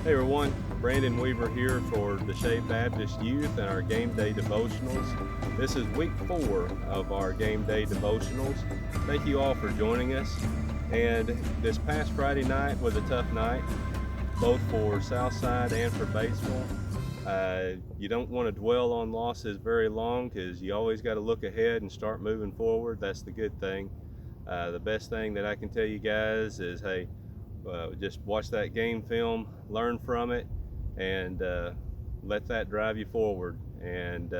Hey everyone, Brandon Weaver here for the Shade Baptist Youth and our Game Day Devotionals. This is week 4 of our Game Day Devotionals. Thank you all for joining us. And this past Friday night was a tough night, both for Southside and for Batesville. You don't want to dwell on losses very long because you always got to look ahead and start moving forward. That's the good thing. The best thing that I can tell you guys is, hey, just watch that game film, learn from it, and let that drive you forward. And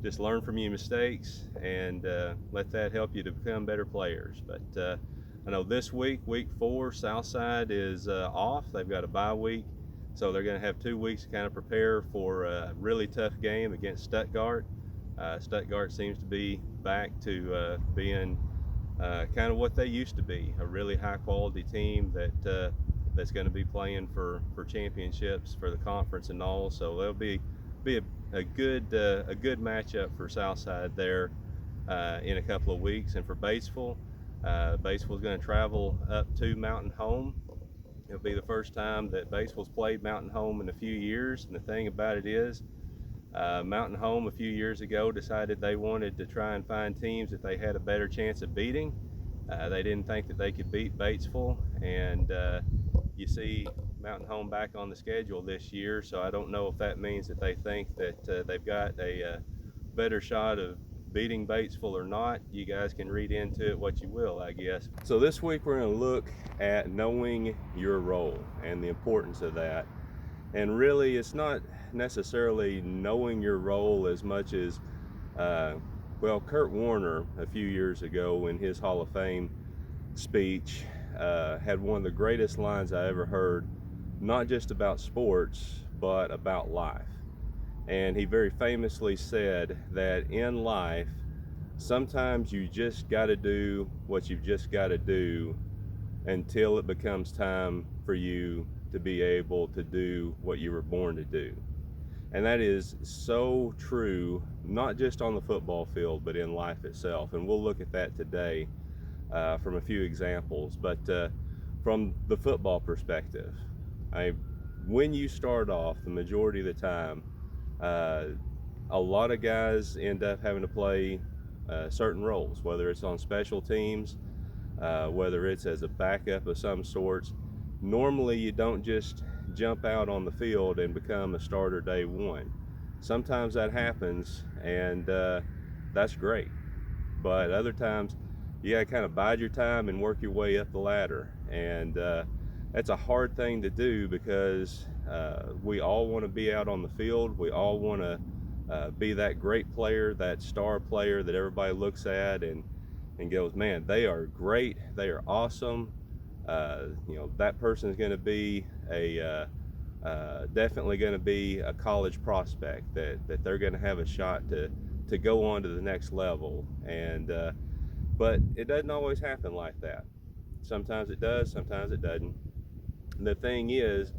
just learn from your mistakes and let that help you to become better players. But I know this week, week 4, Southside is off. They've got a bye week, so they're going to have 2 weeks to kind of prepare for a really tough game against Stuttgart. Stuttgart seems to be back to being kind of what they used to be, a really high quality team that's going to be playing for championships for the conference and all. So there'll be a good matchup for Southside there in a couple of weeks. And for Batesville, Batesville's going to travel up to Mountain Home. It'll be the first time that Batesville's played Mountain Home in a few years. And the thing about it is, Mountain Home a few years ago decided they wanted to try and find teams that they had a better chance of beating. They didn't think that they could beat Batesville, and you see Mountain Home back on the schedule this year, so I don't know if that means that they think that they've got a better shot of beating Batesville or not. You guys can read into it what you will, I guess. So this week we're going to look at knowing your role and the importance of that. And really, it's not necessarily knowing your role as much as, Kurt Warner a few years ago in his Hall of Fame speech had one of the greatest lines I ever heard, not just about sports, but about life. And he very famously said that in life, sometimes you just got to do what you've just got to do until it becomes time for you to be able to do what you were born to do. And that is so true, not just on the football field, but in life itself. And we'll look at that today from a few examples. But from the football perspective, when you start off, the majority of the time, a lot of guys end up having to play certain roles, whether it's on special teams, whether it's as a backup of some sorts. Normally you don't just jump out on the field and become a starter day one. Sometimes that happens, and that's great. But other times you gotta kind of bide your time and work your way up the ladder. And that's a hard thing to do because we all want to be out on the field. We all want to be that great player, that star player that everybody looks at and goes, man, they are great, they are awesome. That person is going to be definitely going to be a college prospect that they're going to have a shot to go on to the next level. And but it doesn't always happen like that. Sometimes it does, sometimes it doesn't. The thing is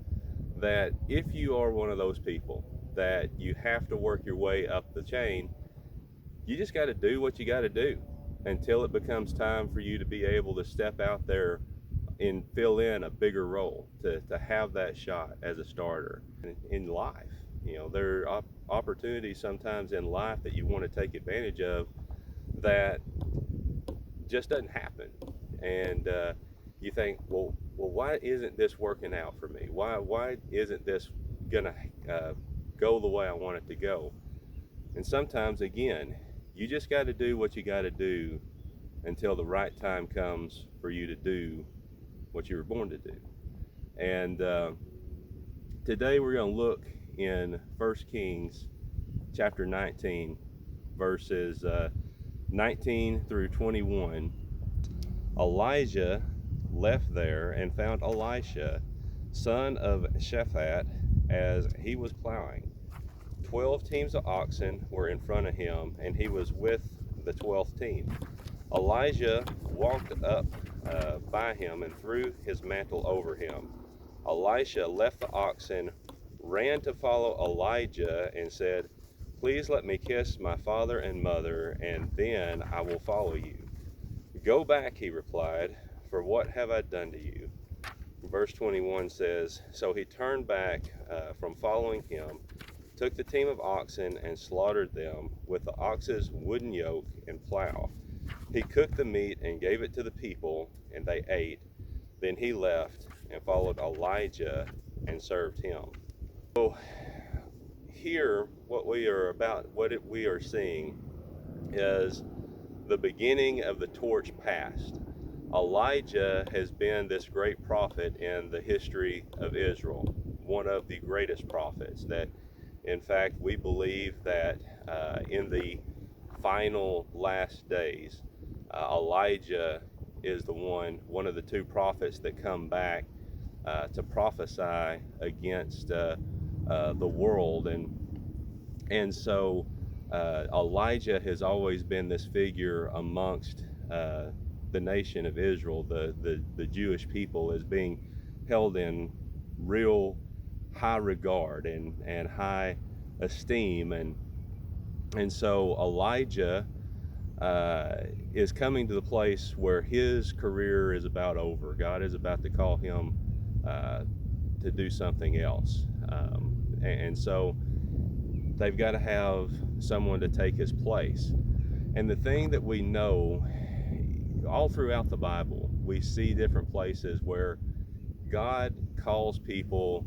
that if you are one of those people that you have to work your way up the chain, you just got to do what you got to do until it becomes time for you to be able to step out there and fill in a bigger role, to have that shot as a starter. In life, there are opportunities sometimes in life that you want to take advantage of that just doesn't happen. And you think, well, why isn't this working out for me? Why isn't this gonna go the way I want it to go? And sometimes, again, you just got to do what you got to do until the right time comes for you to do what you were born to do. And today we're going to look in 1 Kings chapter 19, verses 19 through 21. Elijah left there and found Elisha, son of Shaphat, as he was plowing. 12 teams of oxen were in front of him, and he was with the 12th team. Elijah walked up by him and threw his mantle over him. Elisha left the oxen, ran to follow Elijah, and said, "Please let me kiss my father and mother, and then I will follow you." "Go back," he replied, "for what have I done to you?" verse 21 says, "So he turned back from following him, took the team of oxen and slaughtered them with the ox's wooden yoke and plow. He cooked the meat and gave it to the people, and they ate. Then he left and followed Elijah and served him." So here, what we are seeing is the beginning of the torch passed. Elijah has been this great prophet in the history of Israel, one of the greatest prophets. That, in fact, we believe that in the final last days, Elijah is one of the two prophets that come back to prophesy against the world, and so Elijah has always been this figure amongst the nation of Israel, the Jewish people, as being held in real high regard and high esteem, and so Elijah is coming to the place where his career is about over. God is about to call him to do something else, and so they've got to have someone to take his place. And the thing that we know all throughout the Bible, we see different places where God calls people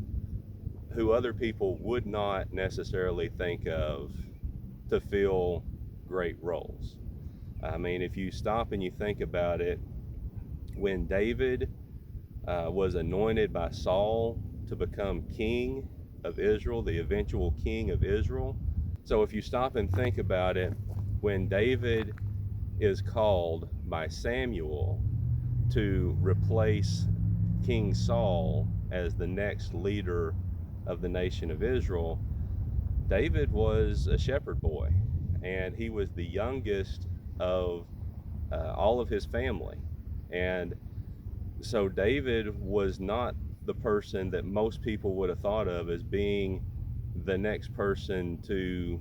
who other people would not necessarily think of to fill great roles. I mean, if you stop and you think about it, when David was anointed by Saul to become king of Israel, the eventual king of Israel. So if you stop and think about it, when David is called by Samuel to replace King Saul as the next leader of the nation of Israel, David was a shepherd boy, and he was the youngest of all of his family. And so David was not the person that most people would have thought of as being the next person to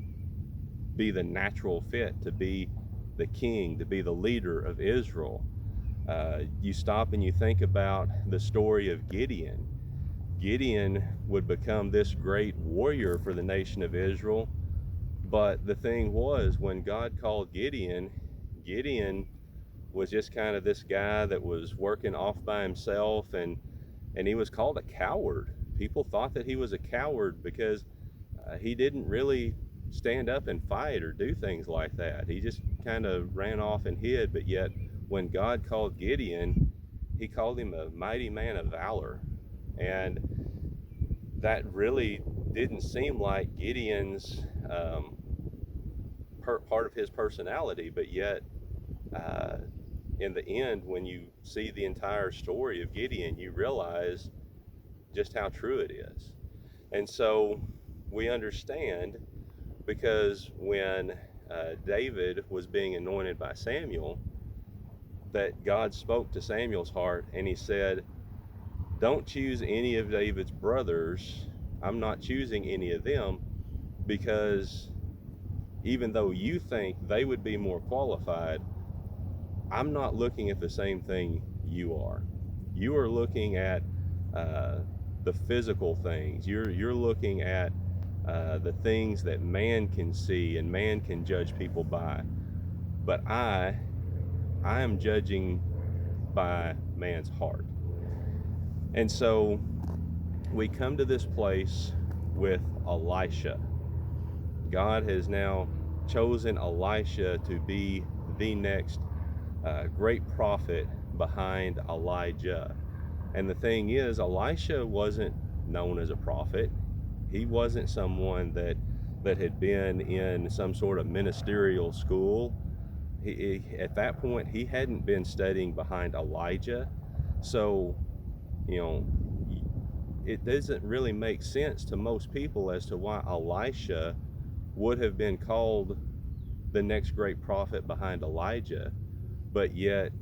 be the natural fit, to be the king, to be the leader of Israel. You stop and you think about the story of Gideon. Gideon would become this great warrior for the nation of Israel, but the thing was, when God called Gideon, Gideon was just kind of this guy that was working off by himself, and he was called a coward. People thought that he was a coward because he didn't really stand up and fight or do things like that. He just kind of ran off and hid. But yet, when God called Gideon, he called him a mighty man of valor. And that really didn't seem like Gideon's part of his personality. But yet, in the end, when you see the entire story of Gideon, you realize just how true it is. And so we understand, because when David was being anointed by Samuel, that God spoke to Samuel's heart and he said, "Don't choose any of David's brothers. I'm not choosing any of them, because even though you think they would be more qualified, I'm not looking at the same thing you are. You are looking at the physical things. You're looking at the things that man can see and man can judge people by. But I am judging by man's heart." And so we come to this place with Elisha. God has now chosen Elisha to be the next great prophet behind Elijah. And the thing is, Elisha wasn't known as a prophet. He wasn't someone that had been in some sort of ministerial school. At that point, he hadn't been studying behind Elijah. So, you know, it doesn't really make sense to most people as to why Elisha would have been called the next great prophet behind Elijah. But yet,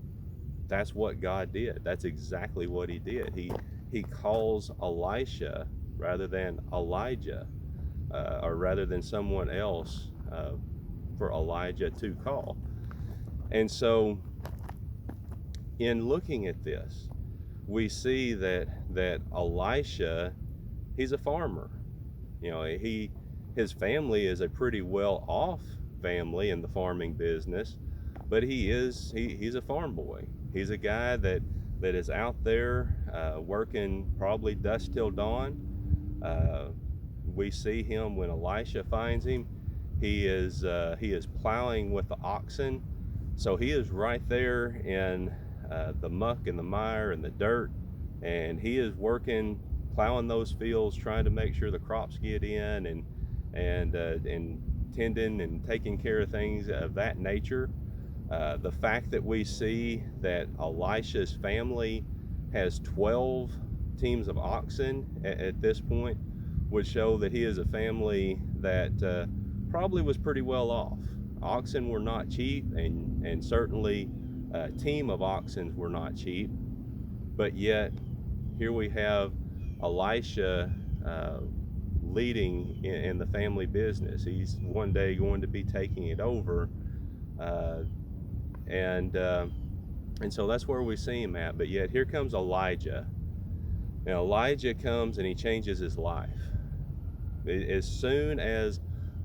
that's what God did. That's exactly what he did. He calls Elisha rather than Elijah, or rather than someone else for Elijah to call. And so, in looking at this, we see that Elisha, he's a farmer. You know, his family is a pretty well off family in the farming business, but he's a farm boy. He's a guy that is out there working probably dusk till dawn. Uh, we see him when Elisha finds him. He is plowing with the oxen, so he is right there in the muck and the mire and the dirt, and he is working, plowing those fields, trying to make sure the crops get in, and tending and taking care of things of that nature. The fact that we see that Elisha's family has 12 teams of oxen at this point would show that he is a family that probably was pretty well off. Oxen were not cheap, and certainly a team of oxen were not cheap. But yet, here we have Elisha leading in the family business. He's one day going to be taking it over, uh, and uh, and so that's where we see him at. But yet, here comes Elijah. Now, Elijah comes and he changes his life. As soon as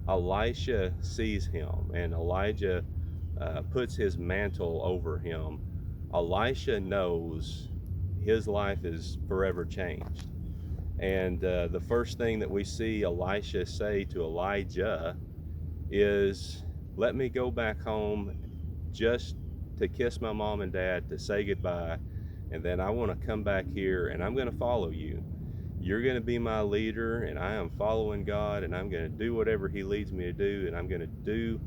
Elisha sees him and Elijah puts his mantle over him, Elisha knows his life is forever changed. And the first thing that we see Elisha say to Elijah is, "Let me go back home just to kiss my mom and dad, to say goodbye, and then I want to come back here and I'm going to follow you. You're going to be my leader, and I am following God, and I'm going to do whatever He leads me to do, and I'm going to do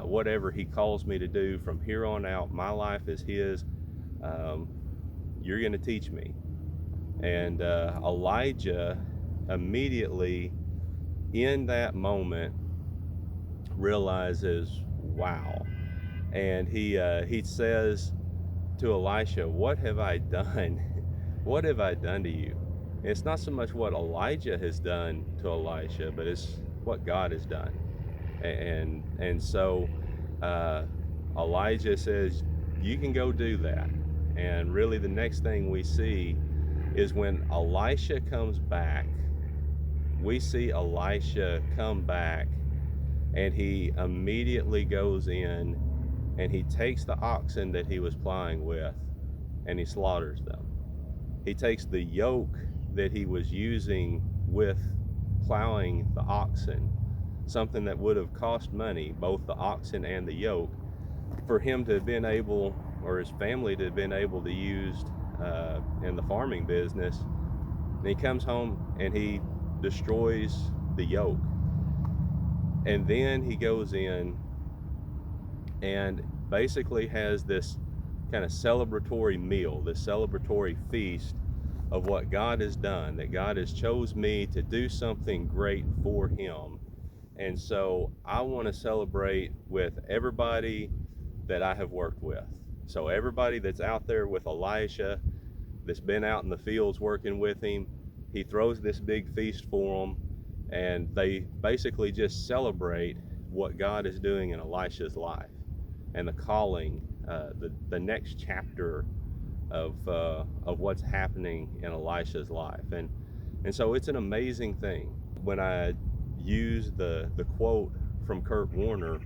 whatever He calls me to do from here on out. My life is His. Um, you're going to teach me." And Elijah immediately, in that moment, realizes, "Wow!" And he says to Elisha, "What have I done? What have I done to you?" And it's not so much what Elijah has done to Elisha, but it's what God has done. And so uh, Elijah says, "You can go do that." And really, the next thing we see is when Elisha comes back, we see Elisha come back, and he immediately goes in and he takes the oxen that he was plowing with and he slaughters them. He takes the yoke that he was using with plowing the oxen, something that would have cost money, both the oxen and the yoke, for him to have been able, or his family to have been able to use in the farming business. And he comes home and he destroys the yoke. And then he goes in and basically has this kind of celebratory meal, this celebratory feast of what God has done, that God has chose me to do something great for Him. And so I want to celebrate with everybody that I have worked with. So everybody that's out there with Elisha, that's been out in the fields working with him, he throws this big feast for them, and they basically just celebrate what God is doing in Elisha's life and the calling, the next chapter of what's happening in Elisha's life. And so it's an amazing thing. When I use the quote from Kurt Warner,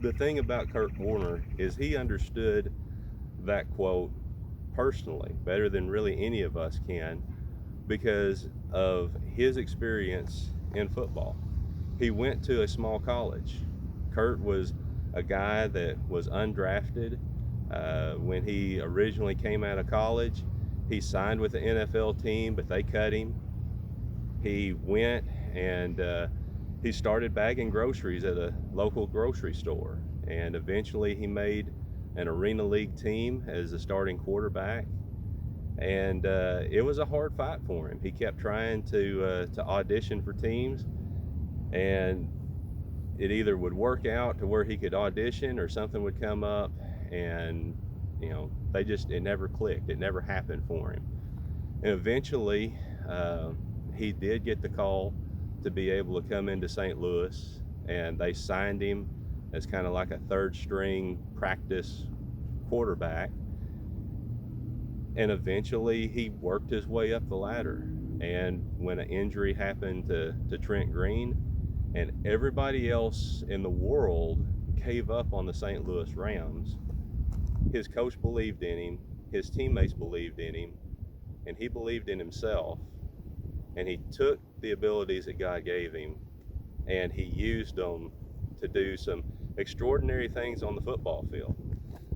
the thing about Kurt Warner is he understood that quote personally better than really any of us can, because of his experience in football. He went to a small college. Kurt was a guy that was undrafted. When he originally came out of college, he signed with the NFL team, but they cut him. He went and he started bagging groceries at a local grocery store, and eventually he made an Arena League team as a starting quarterback. And it was a hard fight for him. He kept trying to audition for teams, and it either would work out to where he could audition, or something would come up, and it never clicked. It never happened for him. And eventually, he did get the call to be able to come into St. Louis, and they signed him as kind of like a third string practice quarterback. And eventually he worked his way up the ladder. And when an injury happened to Trent Green, and everybody else in the world gave up on the St. Louis Rams, his coach believed in him, his teammates believed in him, and he believed in himself. And he took the abilities that God gave him and he used them to do some extraordinary things on the football field.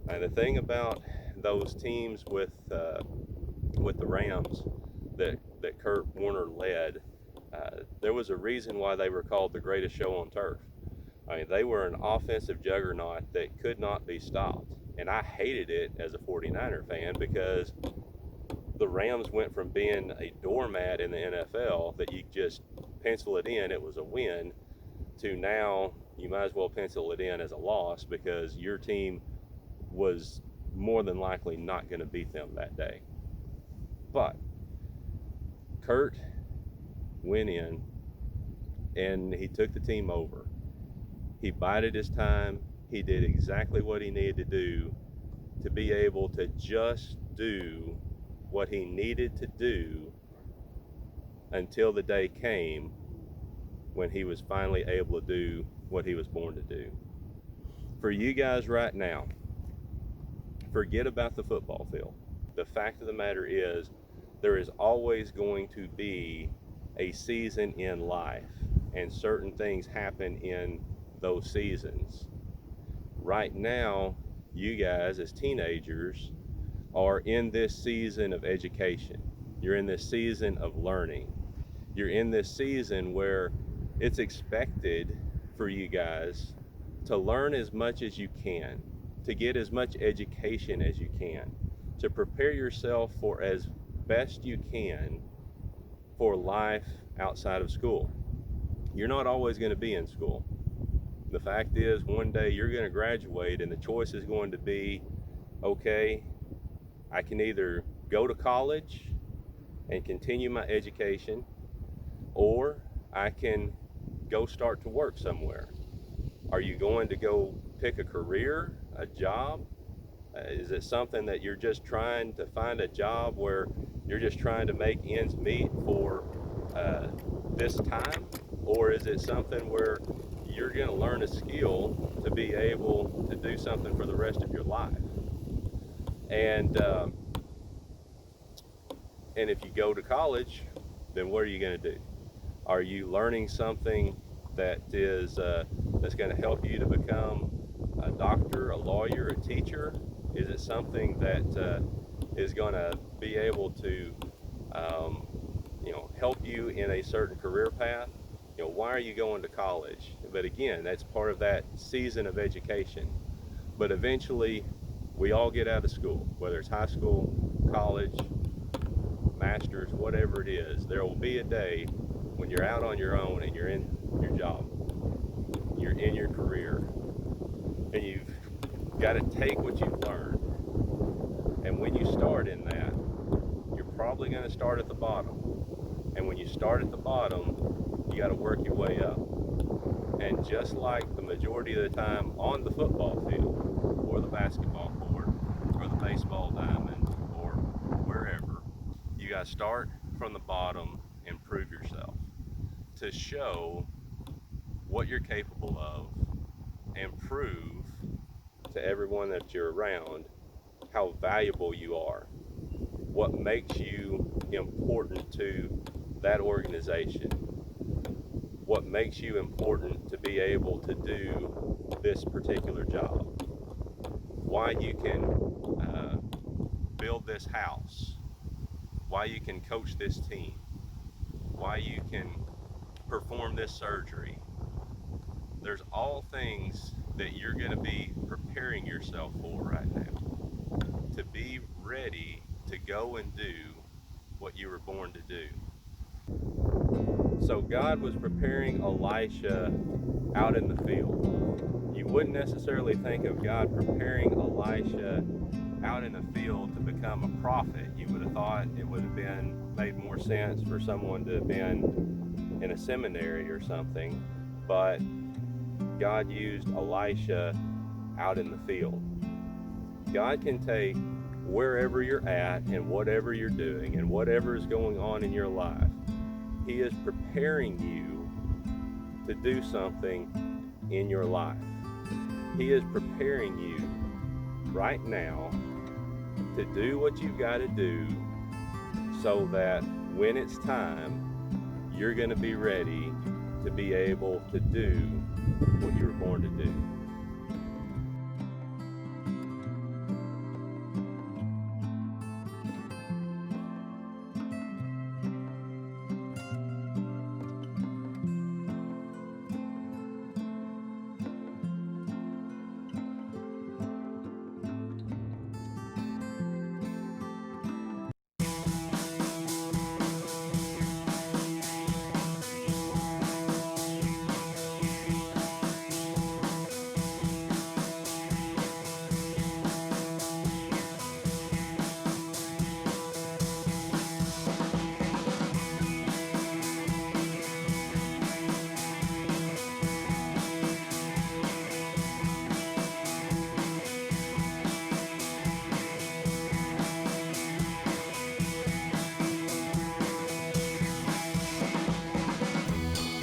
And the thing about those teams with the Rams that Kurt Warner led, there was a reason why they were called the greatest show on turf. I mean, they were an offensive juggernaut that could not be stopped. And I hated it as a 49er fan because the Rams went from being a doormat in the NFL that you just pencil it in, it was a win, to now you might as well pencil it in as a loss because your team was more than likely not going to beat them that day. But Kurt went in and he took the team over. He bided his time. He did exactly what he needed to do to be able to just do what he needed to do until the day came when he was finally able to do what he was born to do. For you guys right now, forget about the football field. The fact of the matter is, there is always going to be a season in life, and certain things happen in those seasons. Right now, you guys as teenagers are in this season of education. You're in this season of learning. You're in this season where it's expected for you guys to learn as much as you can, to get as much education as you can, to prepare yourself for as best you can for life outside of school. You're not always going to be in school. The fact is, one day you're going to graduate and the choice is going to be, okay, I can either go to college and continue my education, or I can go start to work somewhere. Are you going to go pick a career, a job? Is it something that you're just trying to find a job where you're just trying to make ends meet for this time? Or is it something where you're going to learn a skill to be able to do something for the rest of your life? And if you go to college, then what are you going to do? Are you learning something that is that's going to help you to become a doctor, a lawyer, a teacher? Is it something that is going to be able to help you in a certain career path? Why are you going to college? But again, that's part of that season of education. But eventually, we all get out of school, whether it's high school, college, master's, whatever it is. There will be a day when you're out on your own and you're in your job, you're in your career, and you've got to take what you've learned. And when you start in that, you're probably going to start at the bottom. And when you start at the bottom, you got to work your way up. And just like the majority of the time on the football field, or the basketball court, or the baseball diamond, or wherever, you got to start from the bottom and prove yourself to show what you're capable of and prove to everyone that you're around how valuable you are, what makes you important to that organization, what makes you important to be able to do this particular job, why you can build this house, why you can coach this team, why you can perform this surgery. There's all things that you're going to be preparing yourself for right now, to be ready to go and do what you were born to do. So God was preparing Elisha out in the field. You wouldn't necessarily think of God preparing Elisha out in the field to become a prophet. You would have thought it would have made more sense for someone to have been in a seminary or something, but God used Elisha out in the field. God can take wherever you're at and whatever you're doing and whatever is going on in your life. He is preparing you to do something in your life. He is preparing you right now to do what you've got to do so that when it's time, you're going to be ready to be able to do what you were born to do.